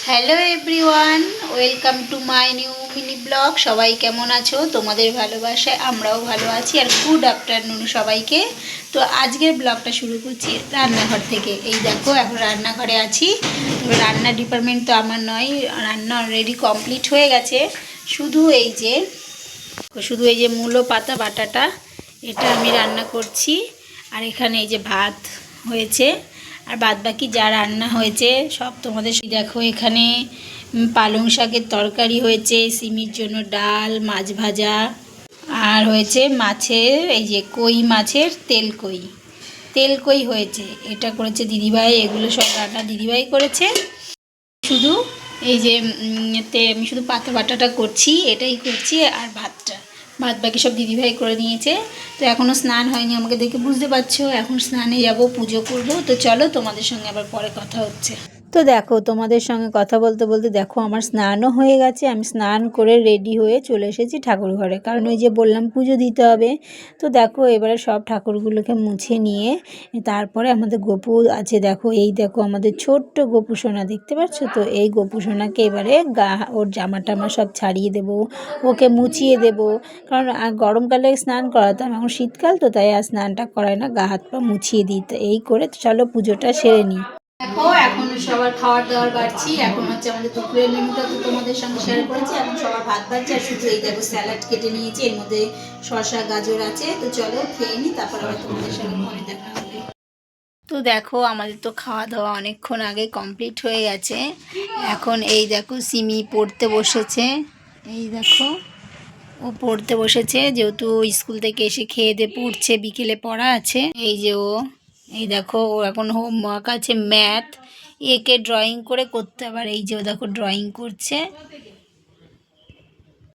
Hello everyone, welcome to my new mini blog. সবাই কেমন আছো? তোমাদের ভালোবাসায় আমরাও ভালো আছি। আর গুড আফটারনুন সবাইকে। তো আজকের ব্লগটা শুরু করছি রান্নাঘর থেকে। এই দেখো, এখন রান্নাঘরে আছি। তবে রান্নার ডিপার্টমেন্ট তো আমার নয়, রান্না অলরেডি কমপ্লিট হয়ে গেছে। শুধু এই যে মূলো পাতা বাটাটা, এটা আমি রান্না করছি। আর এখানে এই যে ভাত হয়েছে, আর বাদ বাকি যা রান্না হয়েছে সব তোমাদের দেখো। এখানে পালং শাকের তরকারি হয়েছে, সিমির জন্য ডাল, মাছ ভাজা, আর হয়েছে মাছের এই যে কই মাছের তেল কই হয়েছে। এটা করেছে দিদিভাই। এগুলো সব রান্না দিদিভাই করেছে। শুধু এই যে আমি শুধু পাতা বাটাটা করছি, এটাই করছি। আর ভাত বাকি সব দিদিভাই করে নিয়েছে। তো এখনও স্নান হয়নি, আমাকে দেখে বুঝতে পারছো। এখন স্নানে যাব, পুজো করব। তো চলো, তোমাদের সঙ্গে আবার পরে কথা হচ্ছে। তো দেখো, তোমাদের সঙ্গে কথা বলতে বলতে দেখো আমার স্নানও হয়ে গেছে। আমি স্নান করে রেডি হয়ে চলে এসেছি ঠাকুর ঘরে, কারণ ওই যে বললাম পুজো দিতে হবে। তো দেখো, এবারে সব ঠাকুরগুলোকে মুছে নিয়ে তারপরে আমাদের গপু আছে। দেখো, এই দেখো আমাদের ছোট্ট গপু সোনা, দেখতে পাচ্ছ তো? এই গপু সোনাকে এবারে ওর জামা টামা সব ছাড়িয়ে দেবো, ওকে মুছিয়ে দেবো। কারণ গরমকালে স্নান করাতাম, এখন শীতকাল তো, তাই আর স্নানটা করায় না, গা হাত পা মুছিয়ে দিই। তো এই করে চলো পুজোটা সেরে নিই। দেখো, এখন সবার খাবার দাবার বাড়ছি। এখন হচ্ছে আমাদের দুপুরের মেনুটা তো তোমাদের সঙ্গে শেয়ার করেছি। এখন সবার ভাত বাড়ছে। আর শুধু এই দেখো স্যালাড কেটে নিয়েছি, এর মধ্যে শসা গাজর আছে। তো চলো খেয়ে নিই, তারপর আবার তোমাদের সঙ্গে পরে দেখা হবে। তো দেখো, আমাদের তো খাওয়া দাওয়া অনেকক্ষণ আগে কমপ্লিট হয়ে গেছে। এখন এই দেখো সিমি পড়তে বসেছে। এই দেখো, ও পড়তে বসেছে, যেহেতু স্কুল থেকে এসে খেয়ে দিয়ে পড়ছে, বিকেলে পড়া আছে। এই যে এই দেখো, ও এখন হোমওয়ার্ক আছে ম্যাথ। একে ড্রয়িং করতে হবে। আর এই যে ও দেখো ড্রয়িং করছে।